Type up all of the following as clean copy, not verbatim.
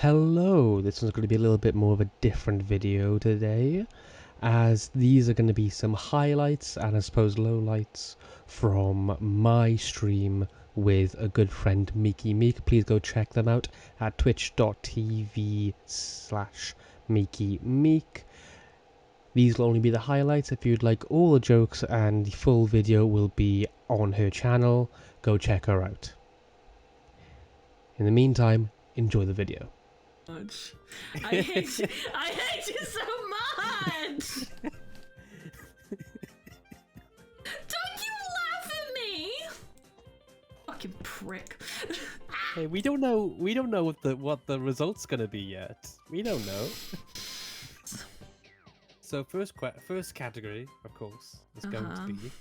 Hello, this one's going to be a little bit more of a different video today, as these are going to be some highlights and I suppose lowlights from my stream with a good friend Meeky Meek. Please go check them out at twitch.tv/Meeky Meek. These will only be the highlights. If you'd like all the jokes and the full video will be on her channel, go check her out. In the meantime, enjoy the video. I hate you. I hate you so much. Don't you laugh at me, fucking prick. Hey, we don't know what the result's gonna be yet. We don't know. So first category, of course, is going to be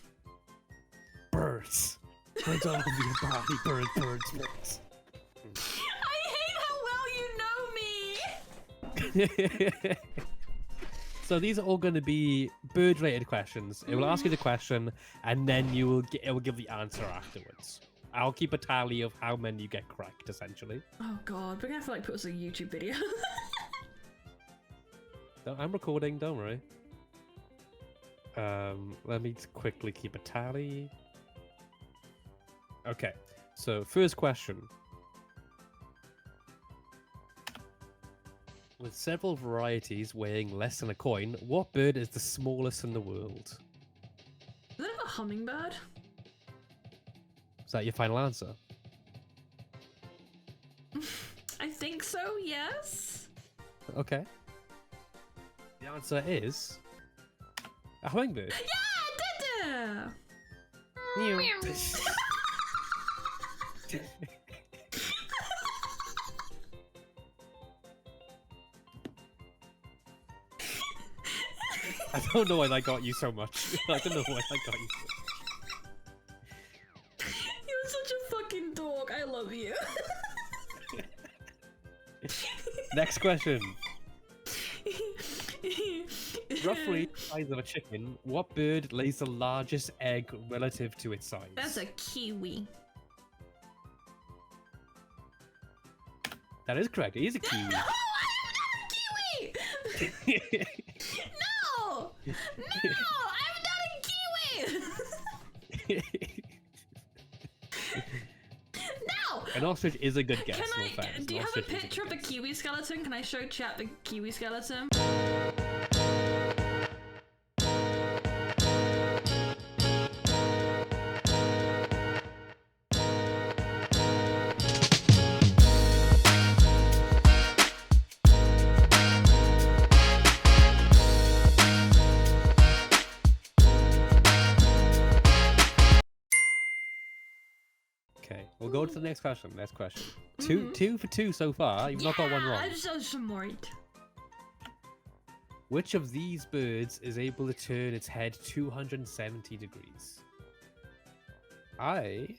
birds. Birds all over your body. Birds. I hate how well you know me. So these are all going to be bird-related questions. It will ask you the question, and then it will give the answer afterwards. I'll keep a tally of how many you get correct, essentially. Oh god, we're gonna have to like put us a YouTube video. I'm recording, don't worry. Let me quickly keep a tally. Okay, so first question. With several varieties weighing less than a coin, what bird is the smallest in the world? Is that a hummingbird? Is that your final answer? I think so, yes. Okay. The answer is a hummingbird. Yeah, I did it! I don't know why that got you so much. I don't know why that got you so You're such a fucking dog. I love you. Next question. Roughly the size of a chicken, what bird lays the largest egg relative to its size? That's a kiwi. That is correct. It is a kiwi. No, I'm not a kiwi! No! No! I'm not a kiwi! No! An ostrich is a good guess. Can No I? offense. Do you An have a ostrich is picture of good a guess. kiwi skeleton? Can I show chat the kiwi skeleton? Okay, we'll go to the next question. Two for two so far. You've not got one wrong. I'm so smart. Which of these birds is able to turn its head 270 degrees? Let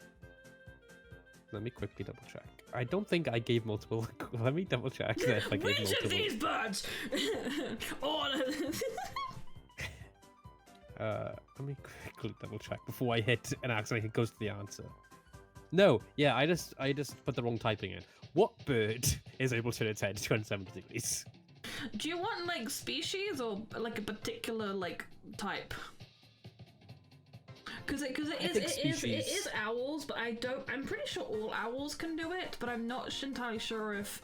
me quickly double check. I don't think I gave multiple. Let me double check if I gave Which multiple. of these birds? All of them. Let me quickly double check before I hit and accidentally goes to the answer. No, yeah, I just put the wrong typing in. What bird is able to turn its head 270 degrees? Do you want like species or like a particular like type? Because it is owls, but I'm pretty sure all owls can do it, but I'm not entirely sure if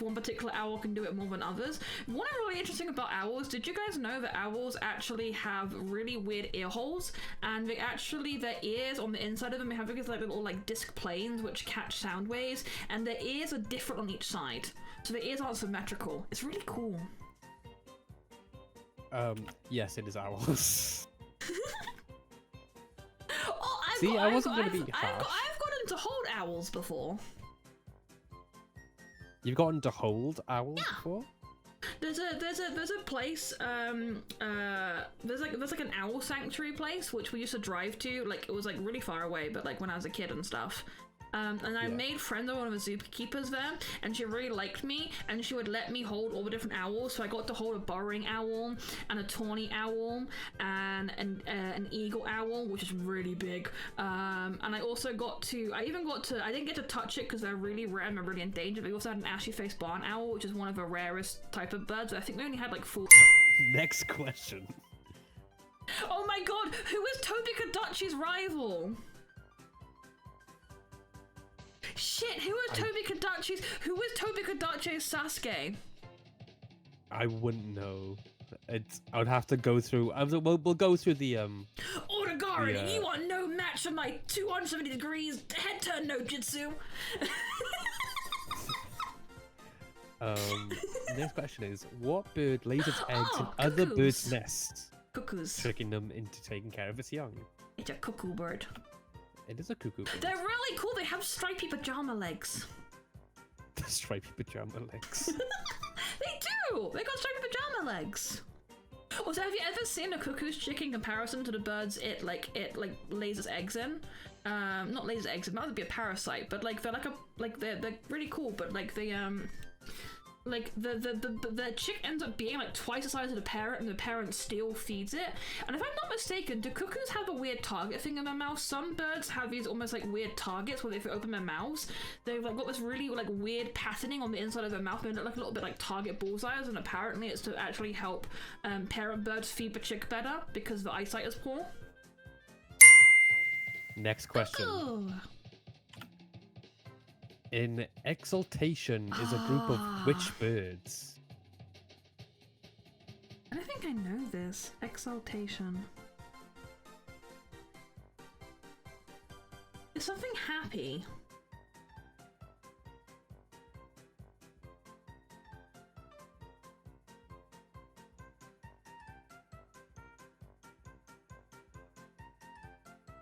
one particular owl can do it more than others. One really interesting about owls, did you guys know that owls actually have really weird ear holes, and their ears on the inside of them, they have these like little like disc planes which catch sound waves, and their ears are different on each side. So their ears aren't symmetrical. It's really cool. Yes, it is owls. Oh, I wasn't going to be harsh. I've gotten to hold owls before. You've gotten to hold owls before? There's a place, there's like an owl sanctuary place which we used to drive to, like it was like really far away, but like when I was a kid and stuff. And I made friends with one of the zookeepers there, and she really liked me, and she would let me hold all the different owls. So I got to hold a burrowing owl, and a tawny owl, and an eagle owl, which is really big. And I also I didn't get to touch it because they're really rare and they're really endangered. But we also had an ashy-faced barn owl, which is one of the rarest type of birds. I think we only had like 4. Next question. Oh my god, who is Toby Kadachi's rival? Shit, who is Toby Kadachi's Sasuke? I wouldn't know. I would have to go through. We'll go through the Otagarin, you are no match for my 270 degrees head turn no jutsu. Next question is: what bird lays its eggs in cuckoos. other birds' nests, Cuckoos. tricking them into taking care of its young? It's a cuckoo bird. It is a cuckoo bird. They're really cool. They have stripy pajama legs. The stripy pajama legs. They do. They got stripy pajama legs. Also, have you ever seen a cuckoo's chick in comparison to the birds it lays its eggs in? Not lays its eggs in. That would be a parasite, but like they're really cool. But like the chick ends up being like twice the size of the parent, and the parent still feeds it. And if I'm not mistaken, do cuckoos have a weird target thing in their mouth? Some birds have these almost like weird targets where if you open their mouths, they've like got this really like weird patterning on the inside of their mouth, and they look like a little bit like target bullseyes. And apparently, it's to actually help parent birds feed the chick better because the eyesight is poor. Next question. Ooh. In exaltation is a group of which birds? I don't think I know this. Exaltation. It's something happy.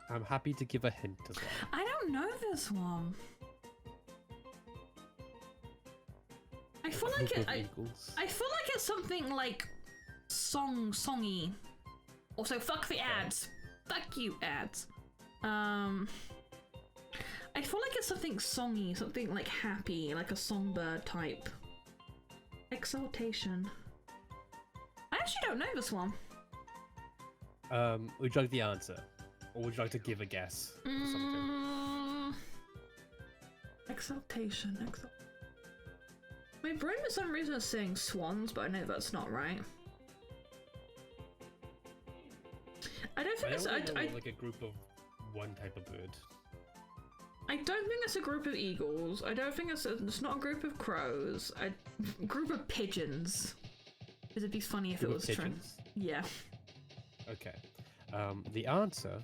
I'm happy to give a hint as well. I don't know this one. I feel like I feel like it's something like songy. Also, fuck the ads. Fuck you, ads. I feel like it's something songy, something like happy, like a songbird type. Exaltation. I actually don't know this one. Would you like the answer? Or would you like to give a guess? For something? Exaltation. My brain for some reason is saying swans, but I know that's not right. I don't think it's like a group of one type of bird. I don't think it's a group of eagles. I don't think it's not a group of crows. A group of pigeons. It'd be funny if it was true. Yeah. Okay. The answer.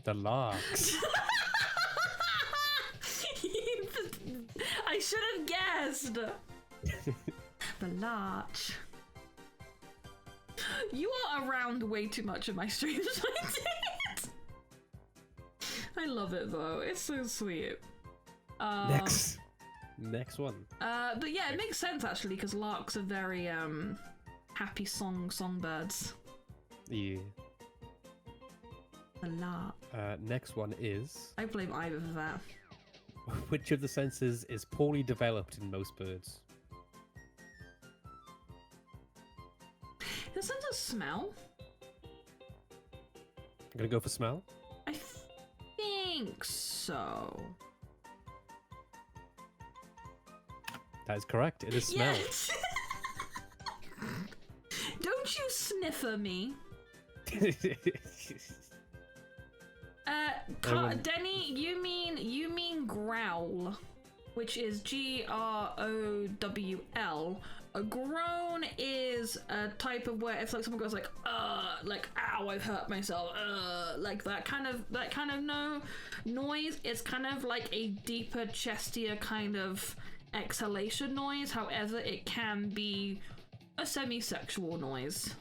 The larks. I should have guessed. The larch. You are around way too much of my streams. I did. I love it though. It's so sweet. Next one. But yeah, it makes sense actually because larks are very happy songbirds. Yeah. The lark. Next one is. I blame Ivor for that. Which of the senses is poorly developed in most birds? The sense of smell? I'm gonna go for smell. I think so. That is correct. It is smell. Yes. Don't you sniffer me. Denny, you mean growl, which is GROWL. A groan is a type of where if like someone goes like ow, I've hurt myself, like that kind of noise. It's kind of like a deeper, chestier kind of exhalation noise. However, it can be a semi-sexual noise.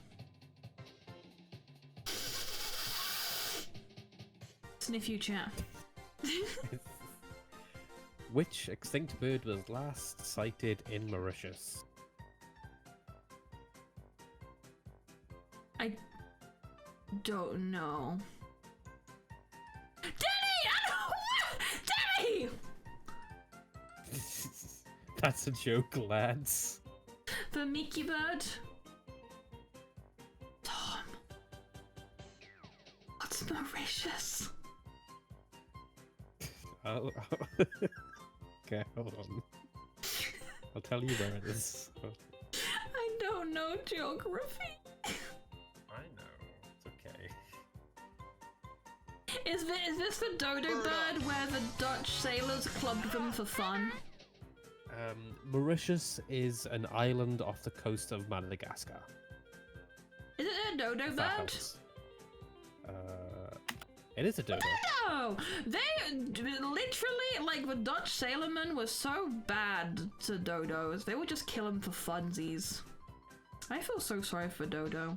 Sniff you, chat. Which extinct bird was last sighted in Mauritius? I don't know. Denny! I don't That's a joke, lads. The Mickey bird. Tom. What's Mauritius? Oh. Okay, hold on. I'll tell you where it is. I don't know geography. I know. It's okay. Is this the dodo bird where the Dutch sailors clubbed them for fun? Mauritius is an island off the coast of Madagascar. Is it a dodo If that bird? helps. It is a dodo. No! They literally, like, the Dutch sailormen were so bad to dodos. They would just kill them for funsies. I feel so sorry for Dodo.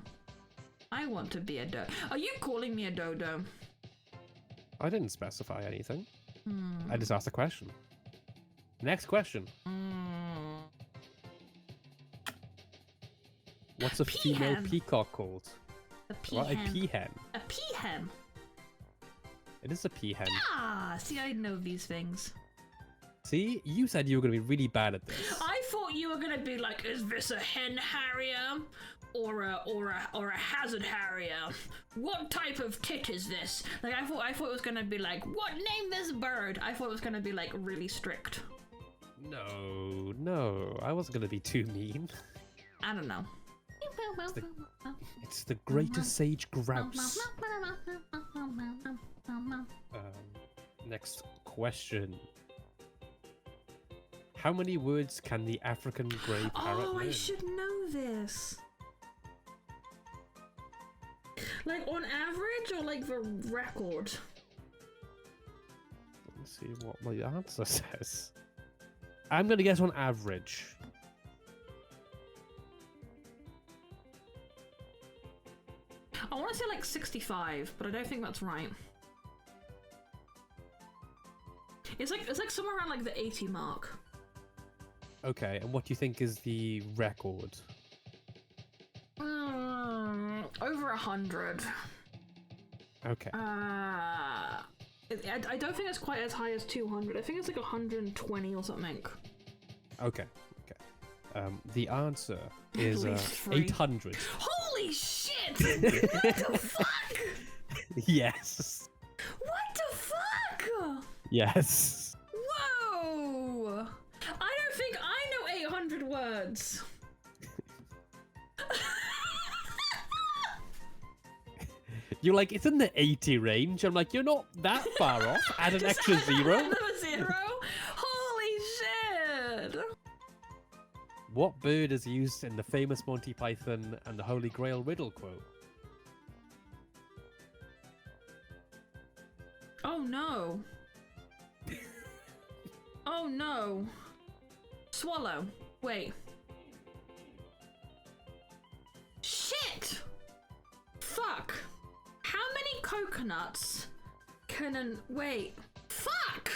I want to be a dodo. Are you calling me a dodo? I didn't specify anything. I just asked a question. Next question. What's a female Peahen. peacock called? A What, a peahen. peahen? A peahen. It is a peahen. Ah, see, I know these things. See, you said you were going to be really bad at this. I thought you were gonna be like, is this a hen harrier or a hazard harrier? What type of tit is this? Like I thought it was gonna be like, what name this bird? I thought it was gonna be like really strict. No, I wasn't going to be too mean. I don't know. It's the greatest sage grouse. Next question. How many words can the African grey parrot Oh, learn? I should know this. Like on average or like the record? Let's see what my answer says. I'm going to guess on average. I want to say like 65, but I don't think that's right. It's like somewhere around like the 80 mark. Okay, and what do you think is the record? Over 100. Okay. I don't think it's quite as high as 200. I think it's like 120 or something. Okay. The answer is least 3. 800. Holy shit! What the fuck? Yes. What the fuck? Yes. Whoa! I don't think I know 800 words. You're like, it's in the 80 range. I'm like, you're not that far off. Add an extra zero. Another zero? Holy shit! What bird is used in the famous Monty Python and the Holy Grail riddle quote? Oh no. Oh no. Swallow. Wait. Shit! Fuck! How many coconuts can an... Wait. Fuck!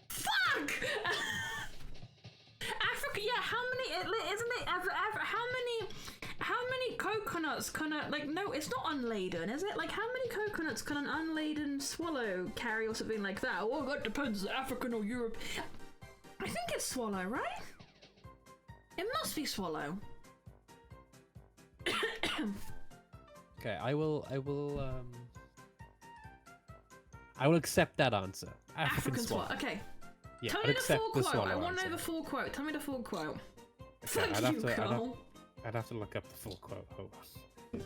Fuck! Africa, yeah, how many... Isn't it... How many coconuts can a... Like, no, it's not unladen, is it? Like, how many coconuts can an unladen swallow carry or something like that? Oh, that depends, African or Europe. I think it's swallow, right? It must be swallow. Okay, I will accept that answer. African swallow. swallow. Okay. Yeah, Tell I'd me the accept full the quote. swallow I want to know answer. the full quote. Tell me the full quote. Okay, Thank you, Cole. I'd have to look up the full quote. Hold on.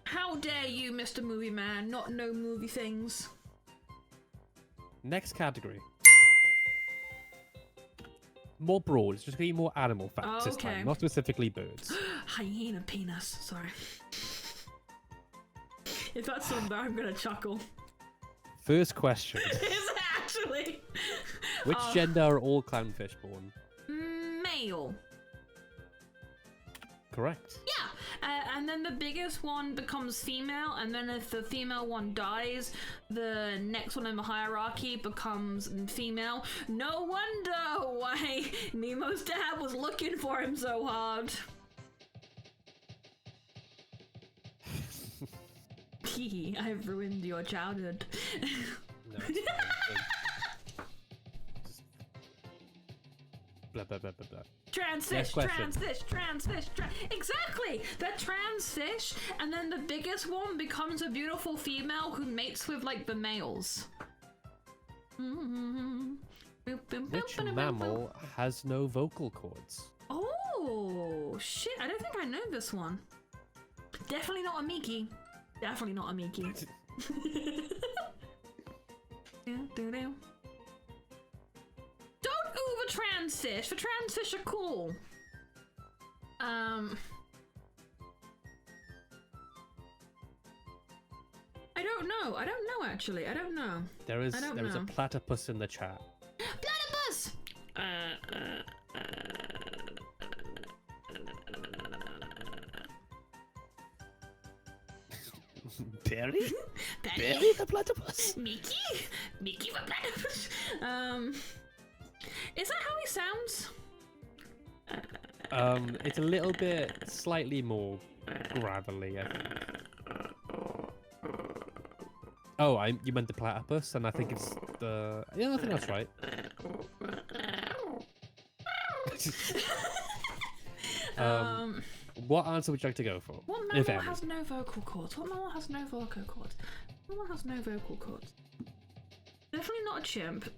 How dare you, Mr. Movie Man, not know movie things? Next category. More broad. It's just going to be more animal facts this Okay. time, not specifically birds. Hyena penis. Sorry. If that's on there, I'm gonna chuckle. First question. Is it actually? Which gender are all clownfish born? Male. Correct. Yeah, and then the biggest one becomes female, and then if the female one dies, the next one in the hierarchy becomes female. No wonder why Nemo's dad was looking for him so hard. I've ruined your childhood. No, it's fine. blah blah blah blah blah. Trans Next fish, question. trans fish. Exactly! They're trans fish, and then the biggest one becomes a beautiful female who mates with, like, the males. Which mammal has no vocal cords? Oh, shit, I don't think I know this one. Definitely not a Miki. Definitely not a Miki. Don't over trans fish, for trans fish are cool. I don't know. I don't know actually. I don't know. There is I don't a know. platypus in the chat. Platypus! Barry? Barry? the platypus? Mickey? Mickey the platypus? Is that how he sounds? It's a little bit slightly more gravelly, I think. Oh, you meant the platypus, and I think it's the... Yeah, I think that's right. What answer would you like to go for? What if mammal any? has no vocal cords? What mammal has no vocal cords? What mammal has no vocal cords? Definitely not a chimp.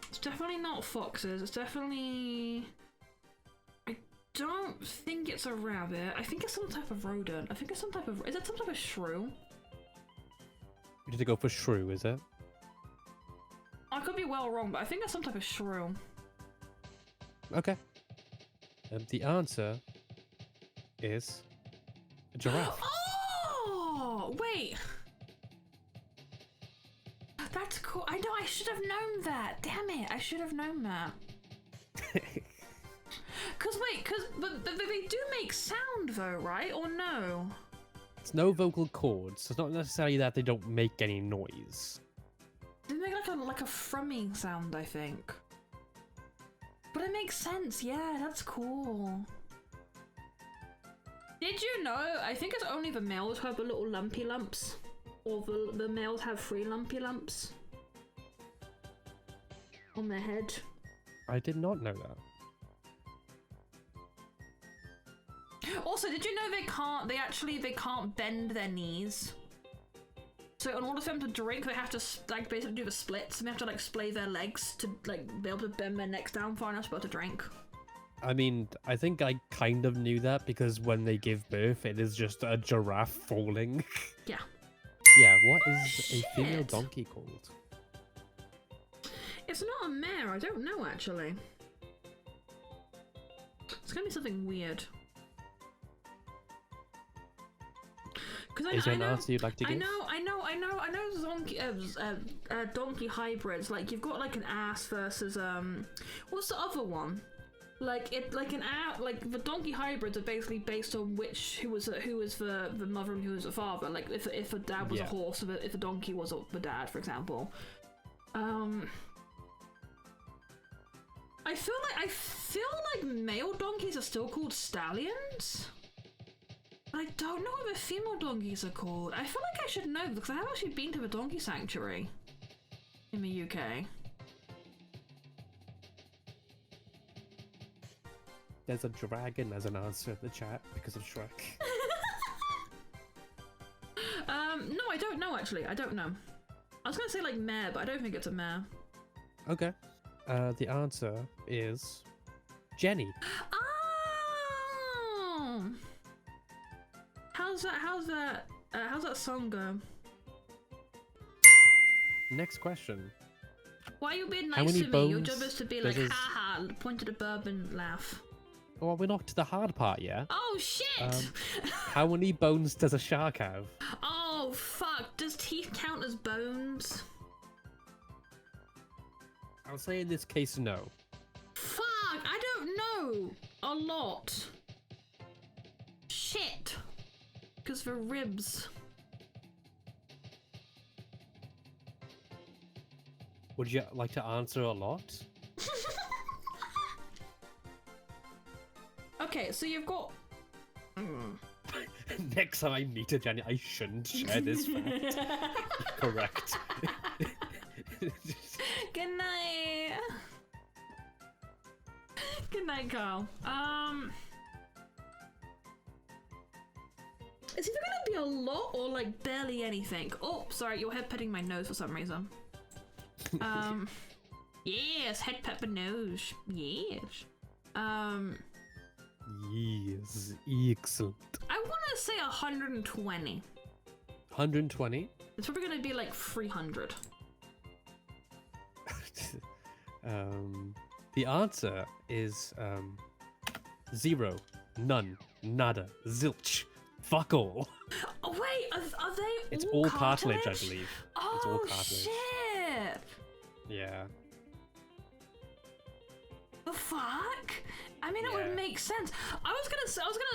It's definitely not foxes. It's definitely... I don't think it's a rabbit. I think it's some type of rodent. I think it's some type of... Is it some type of shrew? You need to go for shrew, is it? I could be well wrong, but I think it's some type of shrew. Okay. The answer is a giraffe. Oh! Wait! That's cool. I know, I should have known that. Damn it, I should have known that. But they do make sound though, right? Or no? It's no vocal cords, so it's not necessarily that they don't make any noise. They make like a thrumming sound, I think. But it makes sense, yeah, that's cool. Did you know, I think it's only the males who have the little lumpy lumps. Or the males have 3 lumpy lumps. On their head. I did not know that. Also, did you know they can't bend their knees? So in order for them to drink, they have to like basically do the splits, and they have to like splay their legs to like be able to bend their necks down far enough to be able to drink. I mean, I think I kind of knew that because when they give birth, it is just a giraffe falling. Yeah. Yeah, what is a female shit. donkey called? It's not a mare, I don't know actually. It's gonna be something weird. Is there an answer you'd like to give? I know donkey hybrids. Like you've got like an ass versus what's the other one? Like the donkey hybrids are basically based on who was the mother and who was the father. Like if a dad was a horse, if a donkey was the dad, for example. I feel like male donkeys are still called stallions. I don't know what the female donkeys are called. I feel like I should know because I have actually been to the donkey sanctuary in the UK. There's a dragon as an answer in the chat because of Shrek. No, I don't know actually. I don't know. I was gonna say like mare, but I don't think it's a mare. Okay. The answer is Jenny. Oh! How's that song go? Next question. Why are you being How nice many to me? Your bones job is to be does like, his- haha, point at a bourbon, laugh. Well, we're not to the hard part yet. Oh shit! How many bones does a shark have? Oh fuck, does teeth count as bones? I'll say in this case, no. Fuck, I don't know a lot. Shit. Because the ribs. Would you like to answer a lot? Okay, so you've got... Next time I meet a Jenny, I shouldn't share this fact. Correct. Good night. Good night, Carl. It's either gonna be a lot or like barely anything. Oh, sorry, your head petting my nose for some reason. Yes, head pet my nose. Yes. Yes, excellent. I want to say 120. 120. It's probably gonna be like 300. The answer is 0, none, nada, zilch, fuck all. Oh wait, are they? It's all all cartilage, I cartilage? believe. Oh It's all cartilage. shit! Yeah. The fuck? I mean, it Yeah. would make sense. I was gonna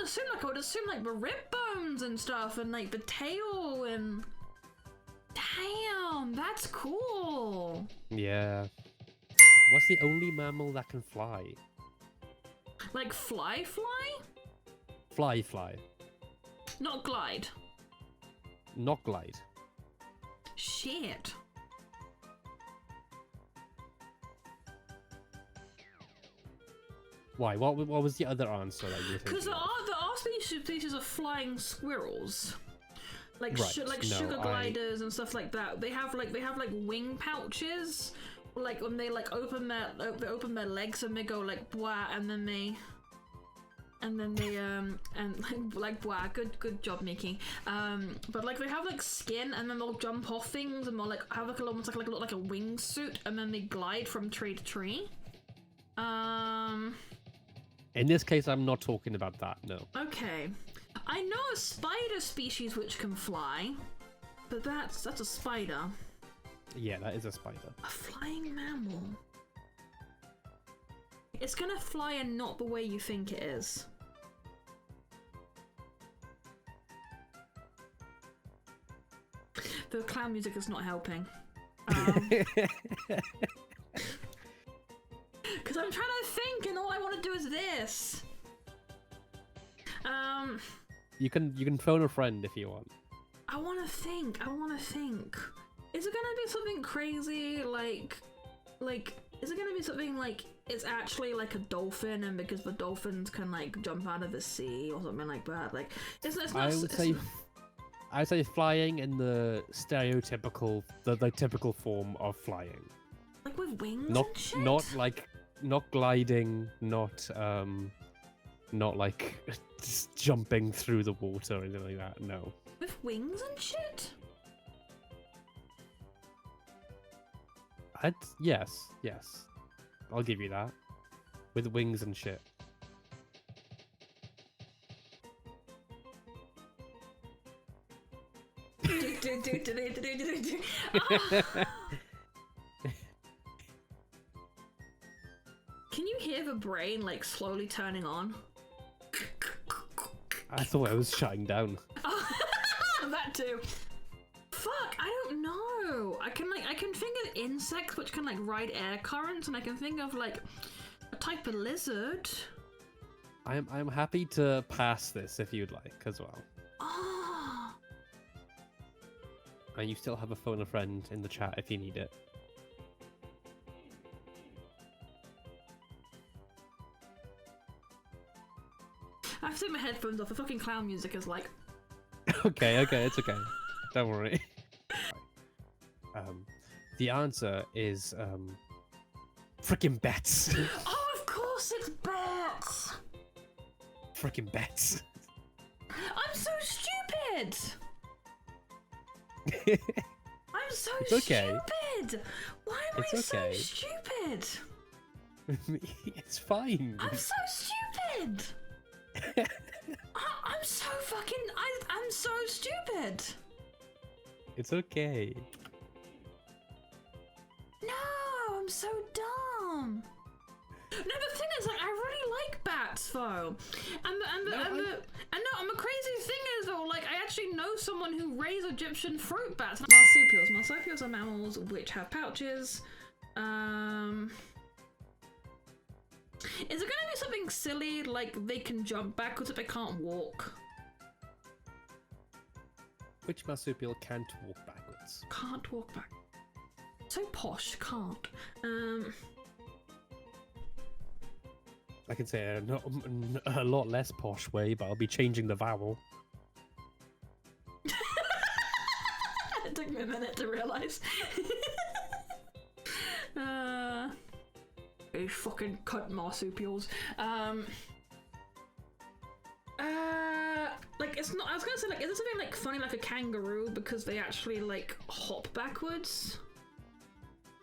assume like I would assume like the rib bones and stuff, and like the tail and. Damn, that's cool. Yeah. What's the only mammal that can fly? Like fly? Fly. Not glide. Not glide. Shit. Why? What was the other answer that you were Because thinking there of? are species of flying squirrels, like Right, like no, sugar I- gliders and stuff like that. They have like wing pouches, like when they like open their legs and they go like blah, and then they and like blah. Good job, Nikki. But like they have like skin, and then they'll jump off things, and they'll like have like almost like a wingsuit, and then they glide from tree to tree. In this case, I'm not talking about that. No. Okay. I know a spider species which can fly, but that's a spider. Yeah, that is a spider. A flying mammal. It's gonna fly and not the way you think it is. The clown music is not helping. Because I'm trying to think, and all I want to do is this. You can phone a friend if you want. I want to think. Is it gonna be something crazy like, is it gonna be something like it's actually like a dolphin, and because the dolphins can like jump out of the sea or something like that? Like, it's not. I would say flying in the stereotypical, the typical form of flying. Like with wings Not and shit? not gliding, not like just jumping through the water or anything like that. No. With wings and shit? Yes. I'll give you that. With wings and shit. Can you hear the brain like slowly turning on? I thought I was shutting down. That too. Fuck, I don't know. I can think of insects which can like ride air currents, and I can think of like a type of lizard. I'm happy to pass this if you'd like as well. Oh. And you still have a phone a friend in the chat if you need it. I have to take my headphones off. The fucking clown music is like. Okay, it's okay. Don't worry. The answer is frickin' bats. Oh, of course it's bats. Frickin' bats. I'm so stupid. I'm so It's okay. stupid. Why am It's I okay. so stupid? It's fine. I'm so stupid. I'm so fucking. I'm so stupid. It's okay. No, I'm so dumb. No, the thing is, like, I really like bats, though. And the crazy thing is, though, like, I actually know someone who raised Egyptian fruit bats. Marsupials. Marsupials are mammals which have pouches. Is it gonna be something silly, like they can jump backwards but they can't walk? Which marsupial can't walk backwards? Can't walk back. So posh, can't. I can say a lot less posh way, but I'll be changing the vowel. It took me a minute to realise. These fucking cunt marsupials. Like it's not. I was gonna say like, is there something like funny like a kangaroo because they actually like hop backwards?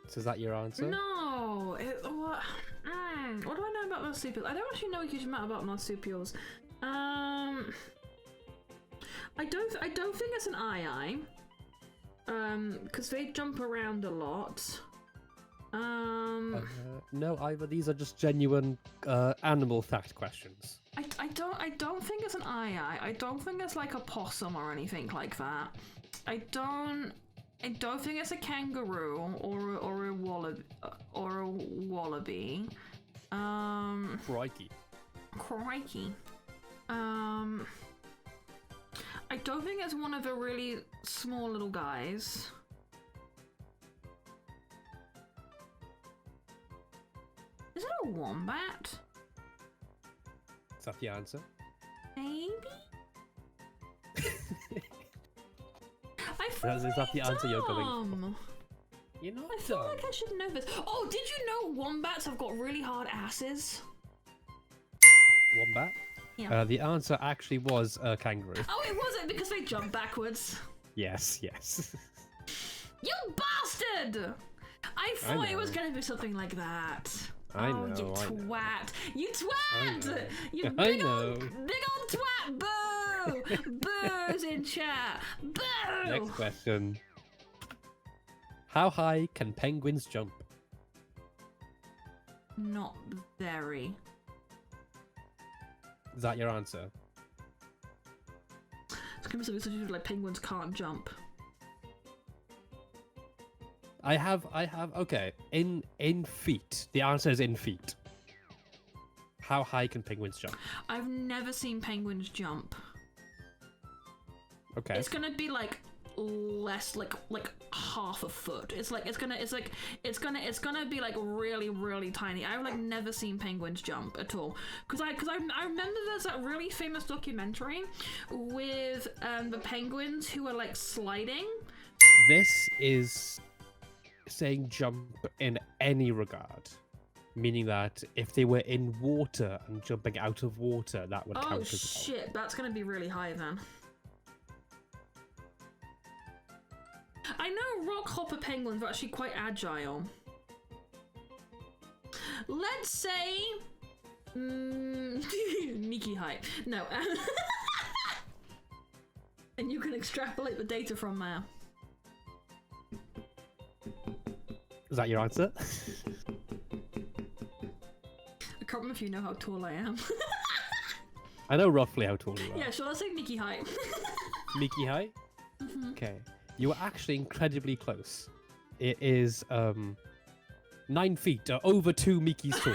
So is that your answer? No. What? What do I know about marsupials? I don't actually know a huge amount about marsupials. I don't think it's an eye. Because they jump around a lot. No, either. These are just genuine animal fact questions. I don't think it's an eye. I don't think it's like a possum or anything like that. I don't think it's a kangaroo or a wallaby. Crikey. I don't think it's one of the really small little guys. Is it a wombat? Is that the answer? Maybe? I feel Is that the answer you're going dumb. You're not I feel dumb. like I should know this. Oh, did you know wombats have got really hard asses? Wombat? Yeah. The answer actually was a kangaroo. Oh, it wasn't because they jump backwards. Yes. You bastard! I thought it was know. going to be something like that. I Oh, know, you I know. twat! You I twat! know. You I big know. old twat! Boo! Boo's in chat! Boo! Next question. How high can penguins jump? Not very. Is that your answer? It's going to be something like penguins can't jump. I have, okay. In feet. The answer is in feet. How high can penguins jump? I've never seen penguins jump. Okay. It's gonna be like less, like half a foot. It's gonna be like really tiny. I've like never seen penguins jump at all. Cause I remember there's that really famous documentary with the penguins who are like sliding. This is saying jump in any regard. Meaning that if they were in water and jumping out of water, that would Oh count as well. shit, that's gonna be really high then. I know rockhopper penguins are actually quite agile. Let's say... Mickey height. No. And you can extrapolate the data from there. Is that your answer? I can't remember if you know how tall I am. I know roughly how tall you are. Yeah, shall I say Mickey height? Mickey height? Mhm. Okay. You were actually incredibly close. It is 9 feet, over 2 Mickeys tall.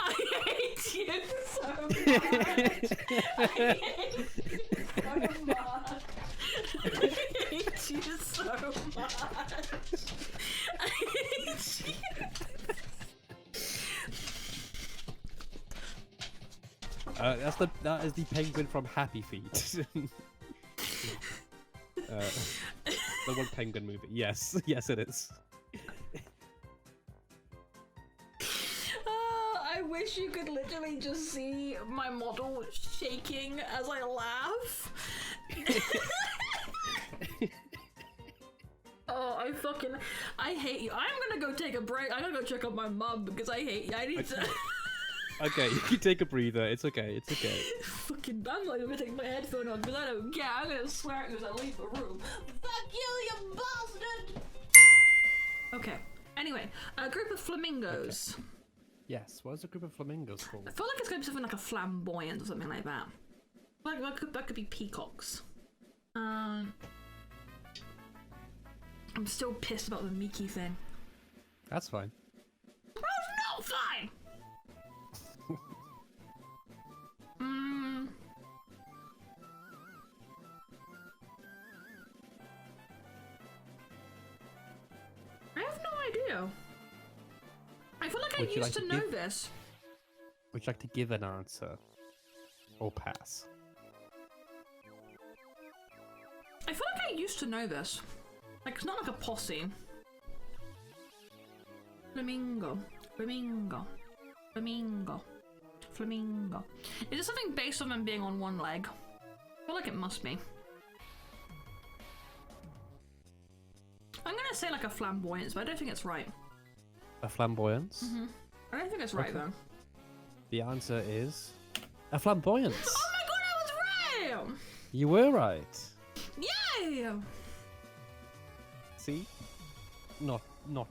I hate you so much. I hate you so much. I hate you. That is the penguin from Happy Feet. The one penguin movie. Yes, yes it is. I wish you could literally just see my model shaking as I laugh. Oh, I hate you. I'm gonna go take a break. I'm gonna go check on my mum because I hate you. I need to. Okay, you can take a breather. It's okay. It's okay. Fucking, I'm not even gonna take my headphone on because I don't care. I'm gonna swear it as I leave the room. Fuck you, you bastard! Okay. Anyway, a group of flamingos. Okay. Yes. What is a group of flamingos called? I feel like it's gonna be something like a flamboyant or something like that. Like that could be peacocks. I'm still pissed about the Mickey thing. That's fine. That's not fine. you. I feel like I Would you used like to to know give- this. Would you like to give an answer or pass? I feel like I used to know this. Like, it's not like a posse. Flamingo. Flamingo. Flamingo. Flamingo. Is it something based on them being on one leg? I feel like it must be. I'm gonna say like a flamboyance, but I don't think it's right. A flamboyance? I don't think it's right Okay. though. The answer is a flamboyance. Oh my god, I was right! You were right. Yay! See? Not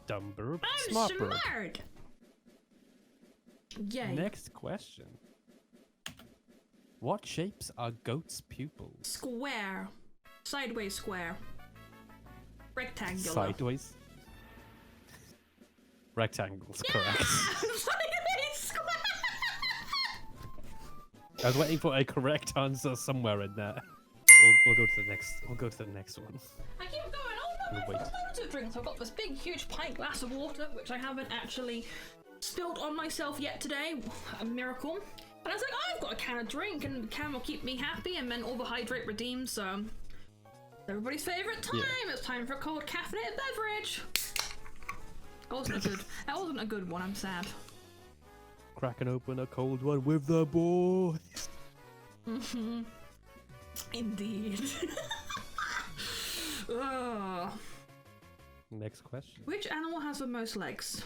dumb, Burb. I'm Smart, Burb. smart! Yay. Next question. What shapes are goats' pupils? Square. Sideways square. Rectangular. Sideways. Rectangles, correct. Sideways square! I was waiting for a correct answer somewhere in there. We'll go to the next. We'll go to the next one. I keep going, oh no, I've Wait. got loads of drinks. I've got this big, huge pint glass of water, which I haven't actually spilled on myself yet today. A miracle. And I was like, oh, I've got a can of drink, and the can will keep me happy, and then all the hydrate redeemed, so... Everybody's favourite time! Yeah. It's time for a cold caffeinated beverage! That wasn't a good one, I'm sad. Cracking open a cold one with the boys. Mm-hmm. Indeed. Ugh. Next question. Which animal has the most legs?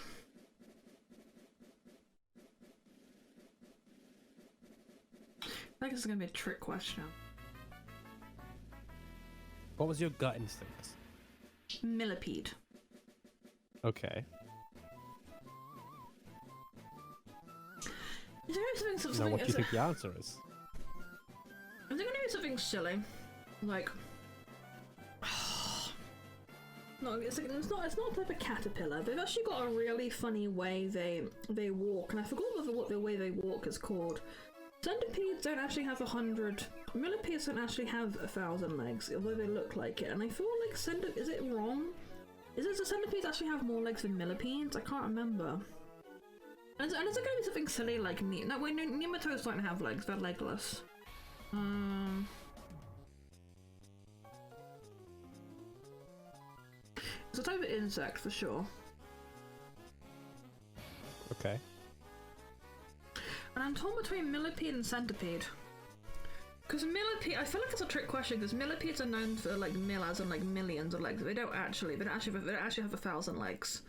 I think this is gonna be a trick question. What was your gut instinct? Millipede. Okay. Is there gonna be Now, something? what do you think the answer is? Is there gonna be something silly, like? No, it's not a type of caterpillar. They've actually got a really funny way they walk, and I forgot what the way they walk is called. Centipedes don't actually have 100. Millipedes don't actually have 1,000 legs, although they look like it. And I feel like is it wrong? Is it the centipedes actually have more legs than millipedes? I can't remember. And is it going to be something silly like nematodes don't have legs; they're legless. It's a type of insect for sure. Okay. And I'm torn between millipede and centipede. Because millipede, I feel like it's a trick question because millipedes are known for like as in like millions of legs. They don't actually have 1,000 legs.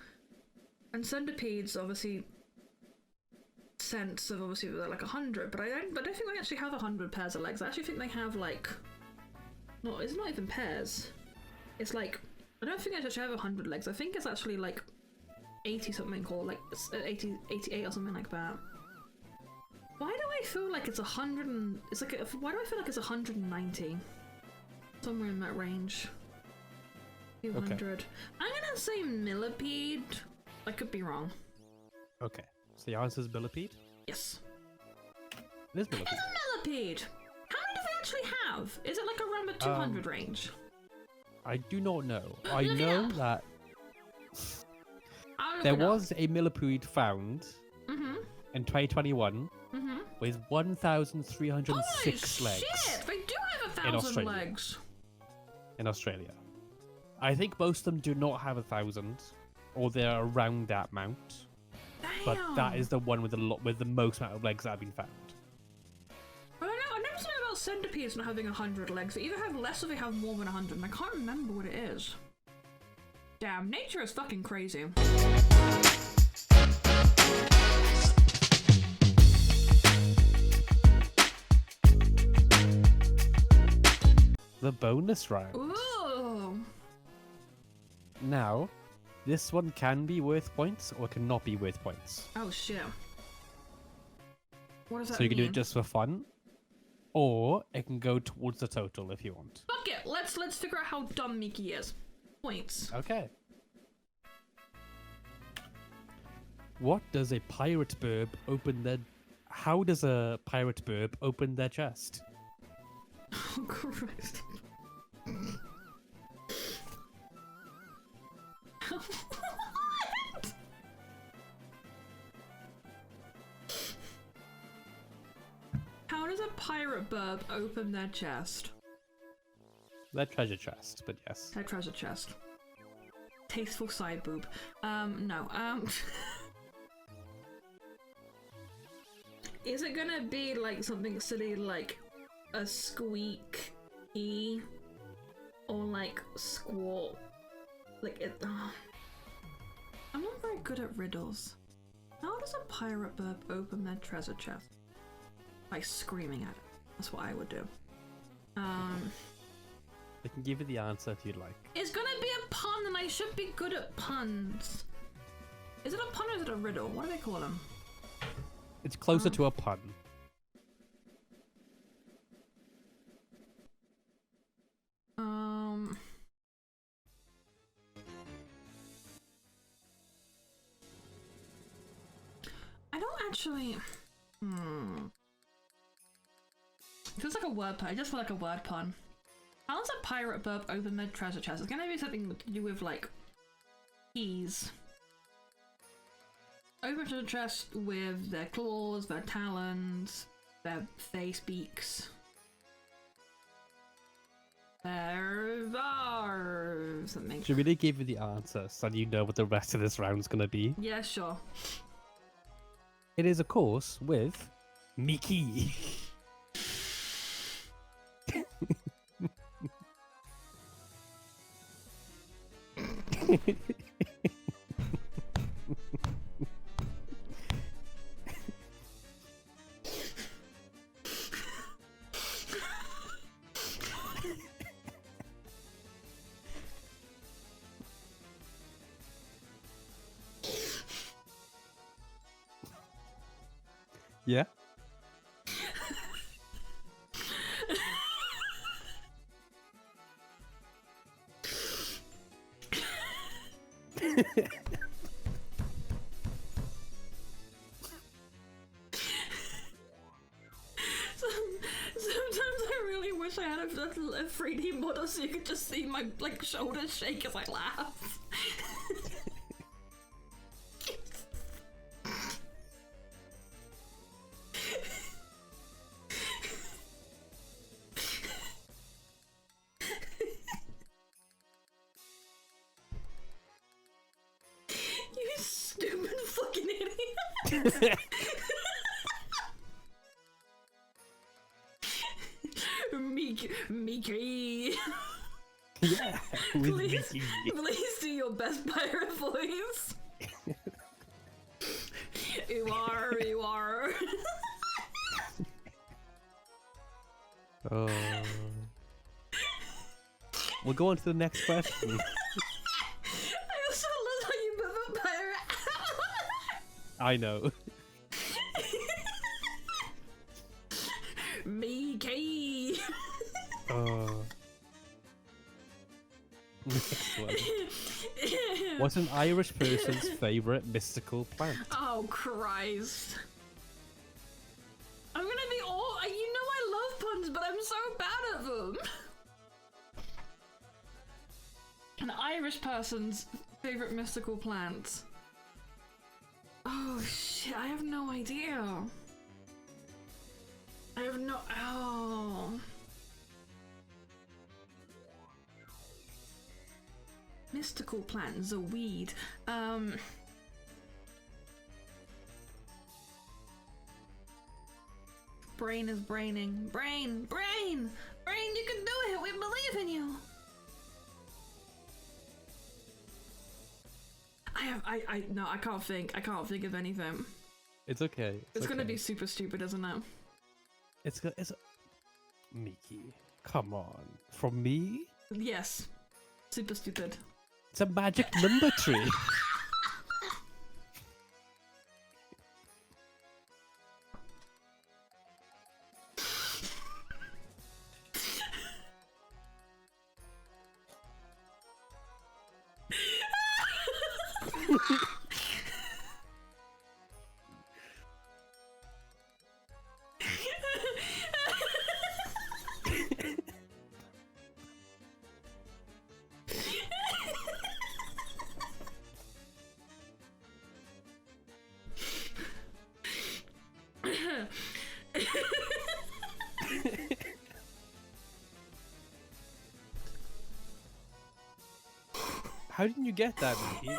And centipedes obviously sense of obviously they're like 100, but I don't think they actually have 100 pairs of legs. I actually think they have like, no, it's not even pairs. It's like, I don't think they actually have 100 legs. I think it's actually like 80 something or like 88 or something like that. Why do I feel like it's 100 and... It's like... Why do I feel like it's 190? Somewhere in that range. 200. Okay. I'm gonna say millipede. I could be wrong. Okay. So the answer is millipede? Yes. It is millipede. It's a millipede! How many do they actually have? Is it like around the 200 range? I do not know. I Look it know up. that I'll look there it up. was a millipede found in 2021 with 1,306 Holy legs shit! They do have In 1,000 Australia. legs! in Australia. I think most of them do not have 1,000, or they're around that amount. But that is the one with the most amount of legs that have been found. I don't know, I never something about centipedes not having 100 legs. They either have less or they have more than 100, and I can't remember what it is. Damn, nature is fucking crazy. The bonus round. Ooh! Now, this one can be worth points or cannot be worth points. Oh shit. What does that So you can do mean? it just for fun, or it can go towards the total if you want. Fuck it, let's figure out how dumb Miki is. Points. Okay. What does a pirate burb open their... How does a pirate burb open their chest? Oh Christ. What? a pirate burb open their chest? Their treasure chest, but yes. Their treasure chest. Tasteful side boob. No. Is it gonna be like something silly like a squeak-y? Or like squawk? Like it. I'm not very good at riddles. How does a pirate burb open their treasure chest? By screaming at it. That's what I would do. I can give you the answer if you'd like. It's gonna be a pun, and I should be good at puns. Is it a pun or is it a riddle? What do they call them? It's closer to a pun. I don't actually. Feels like a word pun. I just feel like a word pun. How does a pirate burb open their treasure chest? It's gonna be something to do with like keys. Open treasure chest with their claws, their talons, their face beaks. There are something. Should we really give you the answer so you know what the rest of this round's gonna be? Yeah, sure. It is, of course, with Mickey. Yeah? Sometimes I really wish I had a 3D model so you could just see my like shoulders shake as I laugh. You stupid fucking idiot. Mickey. Yeah, with Please, Mickey. please do your best pirate voice. You are. Oh. We'll go on to the next question. I also love how you move a pirate. I know. Mickey. Oh. Next one. What's an Irish person's favourite mystical plant? Oh Christ. I'm gonna be all. You know I love puns, but I'm so bad at them. An Irish person's favorite mystical plant. Oh shit, I have no idea. I have no. Oh. Mystical plant, the weed. Brain is braining. Brain! Brain! Brain, you can do it! We believe in you! No, I can't think. I can't think of anything. It's okay. It's gonna okay. be super stupid, isn't it? It's Mickey, come on. From me? Yes. Super stupid. It's a magic number tree. How didn't you get that, Nikki?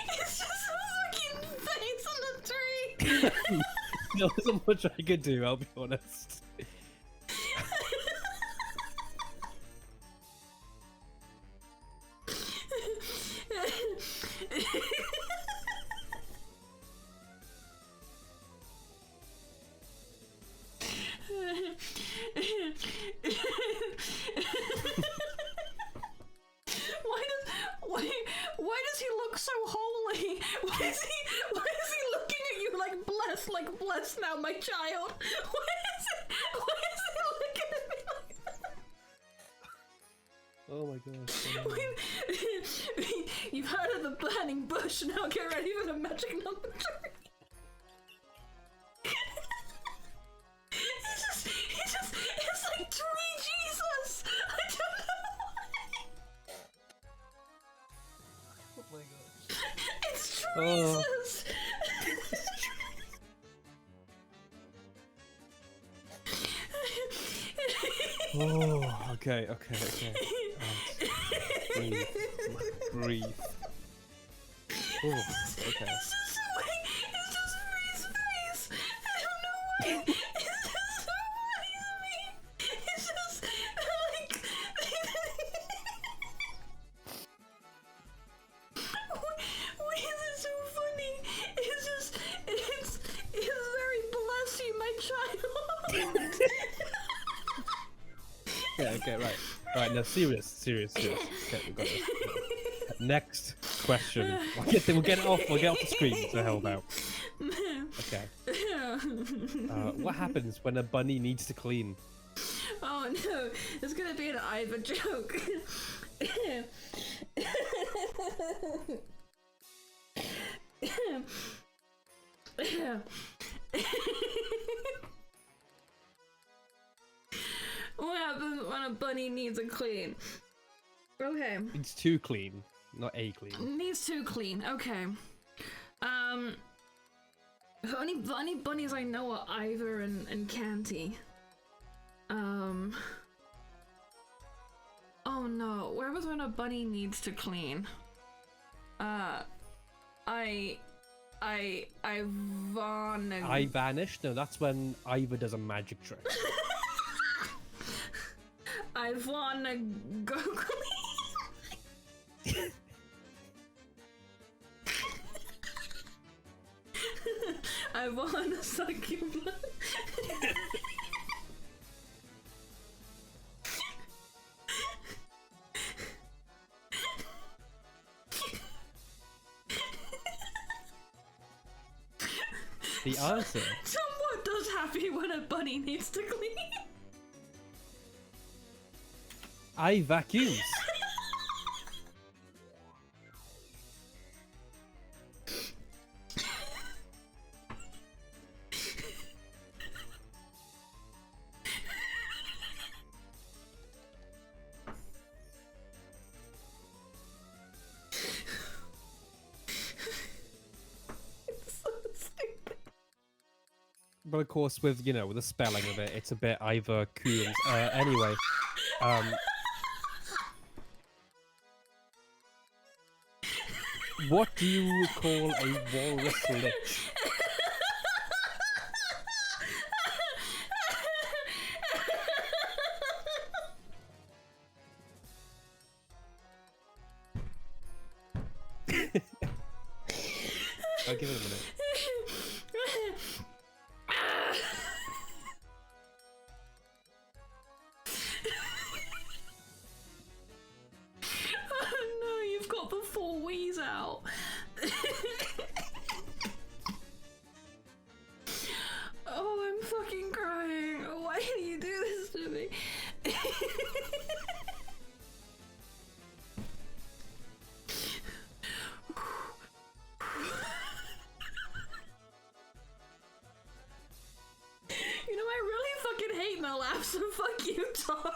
It's just a fucking face on the tree. There wasn't much I could do, I'll be honest. Why does he look so holy? Why is he looking at you like bless now, my child? Why is he looking at me like that? Oh my gosh. You've heard of the burning bush, now get ready for the magic number 3. It's like tree Jesus! I don't know why. Oh my gosh. It's Jesus! Oh, okay. Breathe. Oh, okay. It's just the way, it's just Ree's face. I don't know why. It's just so funny to me. It's just like. Why is it so funny? It's very bless you, my child. Yeah, okay, right. Right, now serious. Okay, we got it. Next question. We'll get it off the screen, so help out. Okay. What happens when a bunny needs to clean? Oh no, it's gonna be an Ivor joke. What happens when a bunny needs a clean? Okay. It's too clean, not a clean. Needs to clean. Okay. The only bunnies I know are Ivor and Canty. Oh no. What happens when a bunny needs to clean? I vanished? No, that's when Ivor does a magic trick. I wanna go clean. I wanna suck your blood. The answer. Someone does happy when a bunny needs to clean. I vacuums. But of course, with with the spelling of it, it's a bit Ivor Coombs. Anyway, what do you call a walrus lich? I'll give it a minute. Oh, I'm fucking crying. Why do you do this to me? You know, I really fucking hate my laugh, so fuck you, Tom.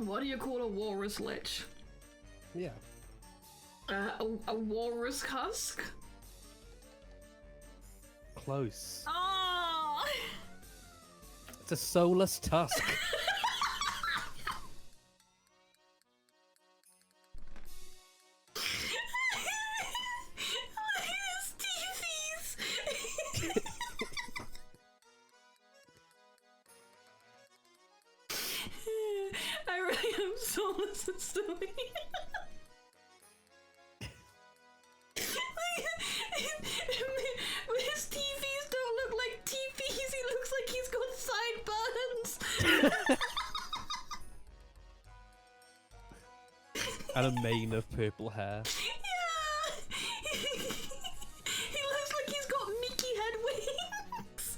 What do you call a walrus lich? Yeah. A walrus husk? Close. Oh! It's a soulless tusk. His teethies! I really am soulless and silly. His TVs don't look like TVs, he looks like he's got sideburns! And a mane of purple hair. Yeah! He looks like he's got Mickey head wings!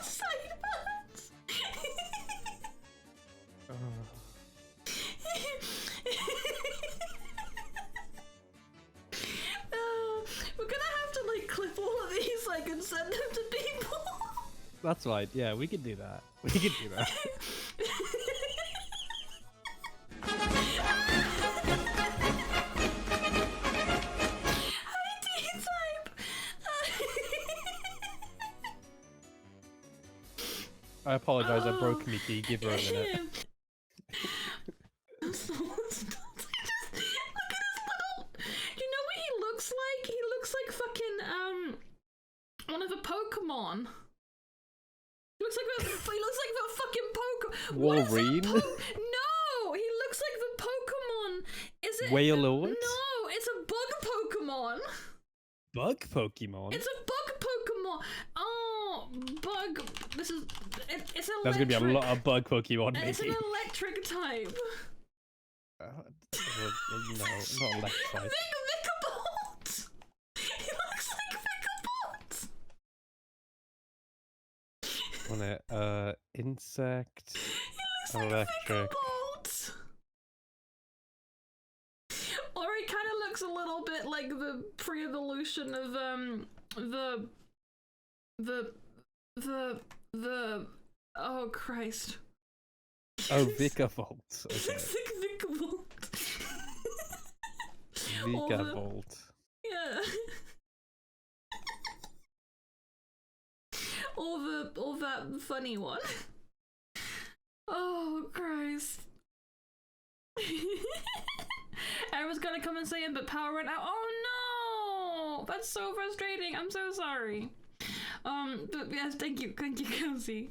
Sideburns! We're gonna have to like clip all of these like and send them to people. That's right. Yeah, we can do that. We can do that. Hi, T-Type! I apologize. I broke Mickey. Give her a minute. You know what he looks like? He looks like fucking one of the Pokemon. He looks like the fucking Pokemon. Wolverine? No, he looks like the Pokemon. Is it Wailord? No, it's a bug Pokemon. Bug Pokemon? It's a bug Pokemon. Oh, bug. It's electric. There's gonna be a lot of bug Pokemon, And it's an Mickey. electric type. No, not electric. Vickabolt! He looks like Vickabolt! On it, insect, He looks like electric. Vickabolt! Or he kind of looks a little bit like the pre-evolution of, the oh Christ. Oh, Vikavolt. He Okay. looks like Vickabolt. Vikavolt. Yeah. Or that funny one. Oh Christ. Everyone's gonna come and say it, but power went out. Oh no! That's so frustrating. I'm so sorry. But yes, thank you, Kelsey.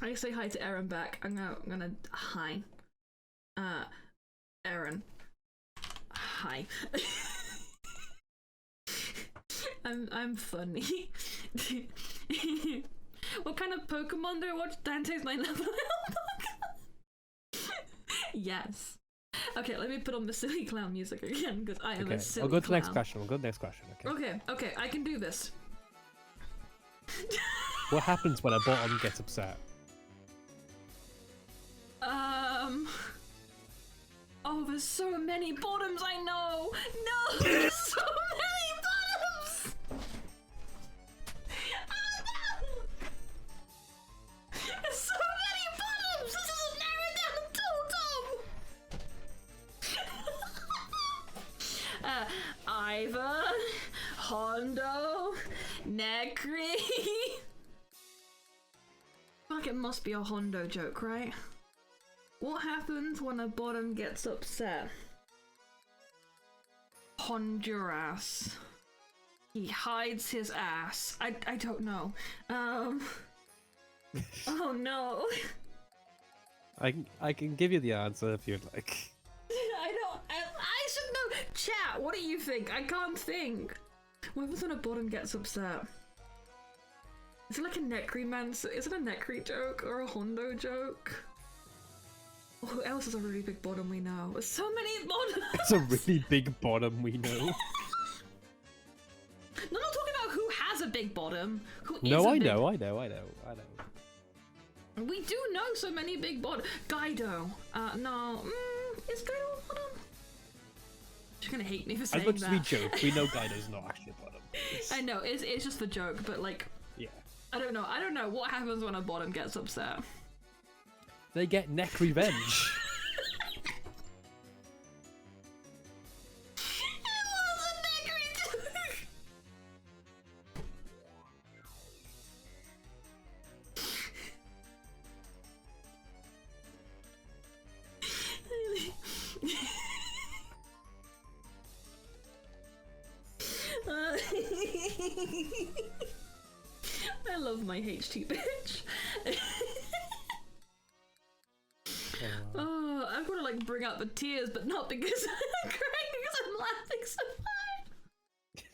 I say hi to Aaron back. I'm gonna hi. Aaron. Hi. I'm funny. What kind of Pokemon do I watch? Dante's my level up. Yes. Okay, let me put on the silly clown music again because I am Okay, a silly I'll go to the clown. next question. We'll go to the next question. Okay. Okay, I can do this. What happens when a bottom gets upset? Oh, there's so many bottoms I know! No, there's so many bottoms! Oh no! There's so many bottoms! This is a narrowed down totem! Ivor, Hondo, Necri. Fuck, it must be a Hondo joke, right? What happens when a bottom gets upset? Honduras. He hides his ass. I don't know. Oh no. I can give you the answer if you'd like. I should know. Chat, what do you think? I can't think. What happens when a bottom gets upset? Is it like a Necri man? Is it a Necri joke or a Hondo joke? Who else is a really big bottom we know? There's so many bottoms! It's a really big bottom we know. No, I'm not talking about who has a big bottom. Who is No, a I big... know. We do know so many big bottoms. Gaido. No. Is Gaido a bottom? She's gonna hate me for saying As much that. as we joke, we know Gaido's not actually a bottom. I know, it's just a joke, but like... Yeah. I don't know what happens when a bottom gets upset. They get neck revenge. I love my HT bitch. Oh, I'm gonna like bring out the tears, but not because I'm crying, because I'm laughing so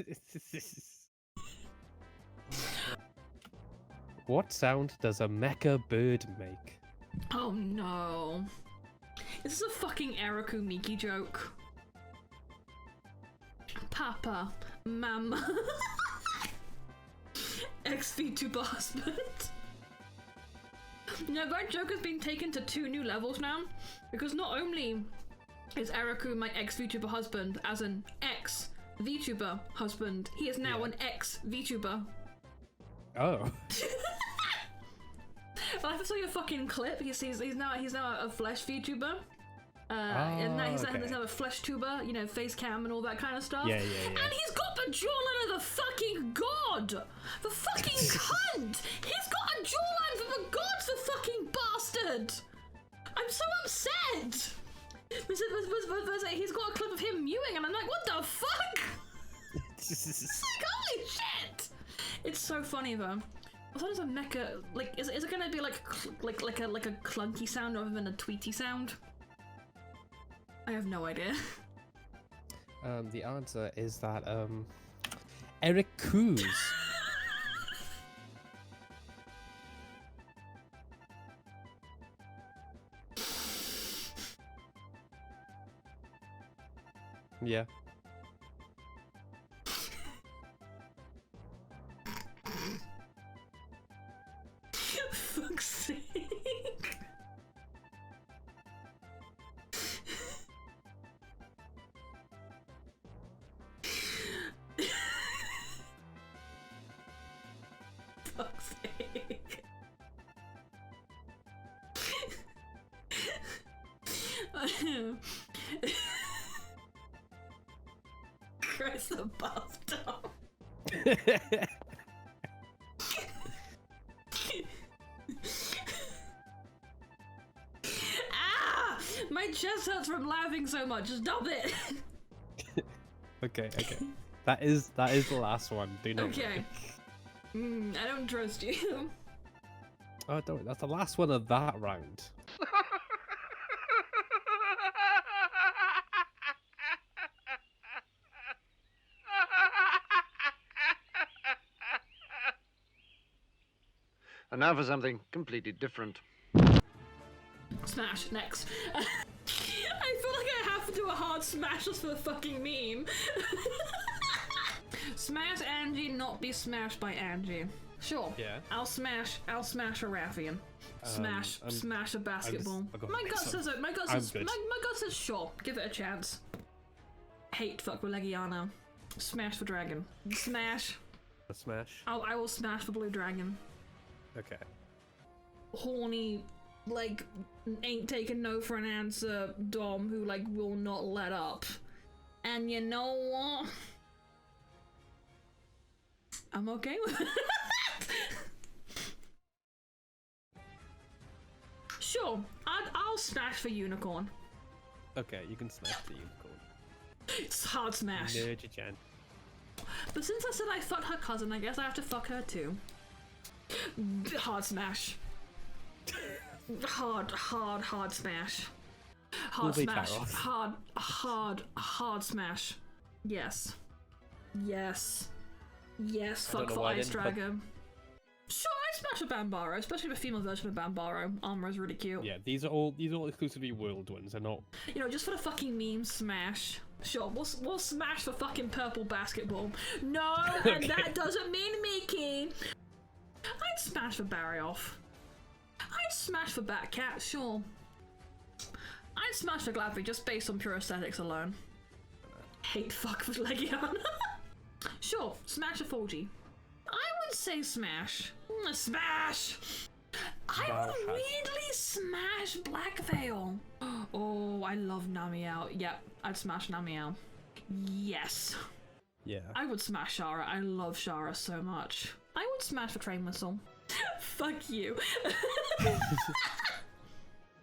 hard. What sound does a mecha bird make? Oh no. Is this a fucking Eriku Miki joke? Papa, Mama, ex-VTuber husband. No, that joke has been taken to 2 new levels now, because not only is Eriku my ex-VTuber husband, as an ex-VTuber husband, he is now an ex-VTuber. Oh. I have to show you a fucking clip. He's now a flesh VTuber. And now he's now a flesh tuber, you know, face cam and all that kind of stuff. Yeah. And he's got the jawline of the fucking god! The fucking cunt! He's got a jawline for the gods, the fucking bastard! I'm so upset! He's got a clip of him mewing and I'm like, what the fuck? Like, holy shit! It's so funny though. I thought it was a mecha, like, is it gonna be like a clunky sound rather than a tweety sound? I have no idea. The answer is that Eric Coos. Yeah. Fuck's sake. Fuck's sake. Christ the bathtub. Ah! My chest hurts from laughing so much. Stop it. Okay. That is the last one. Do not. Okay. I don't trust you. Oh, don't. That's the last one of that round. And now for something completely different. Smash, next. I feel like I have to do a hard smash just for the fucking meme. Smash Angie, not be smashed by Angie. Sure. Yeah. I'll smash a Raffian. Smash a basketball. My gut says it. My gut says sure. Give it a chance. Hate fuck with Legiano. Smash for Dragon. Smash. A smash. I will smash for Blue Dragon. Okay. Horny, like, ain't taking no for an answer Dom who, like, will not let up. And you know what? I'm okay with it. Sure, I'll smash for Unicorn. Okay, you can smash the unicorn. It's hard smash. Nerdy-chan. But since I said I fucked her cousin, I guess I have to fuck her too. Hard smash. Hard smash. Hard smash. Hard smash. Yes. Fuck for Ice Dragon. Sure, I smash a Bambaro, especially the female version of Bambaro. Armor is really cute. Yeah, these are all exclusively world ones. They're not. You know, just for the fucking meme, smash. Sure, we'll smash for fucking purple basketball. No, and that doesn't mean Mickey. I'd smash for Barrioff. I'd smash for Batcat, sure. I'd smash for Gladby just based on pure aesthetics alone. Hate fuck for Legion. Sure, smash for Forgy. I would say smash. Smash! I would weirdly smash smash Black Veil. Oh, I love Namiao. Yep, I'd smash Namiao. Yes. Yeah. I would smash Shara. I love Shara so much. I would smash the train whistle. Fuck you.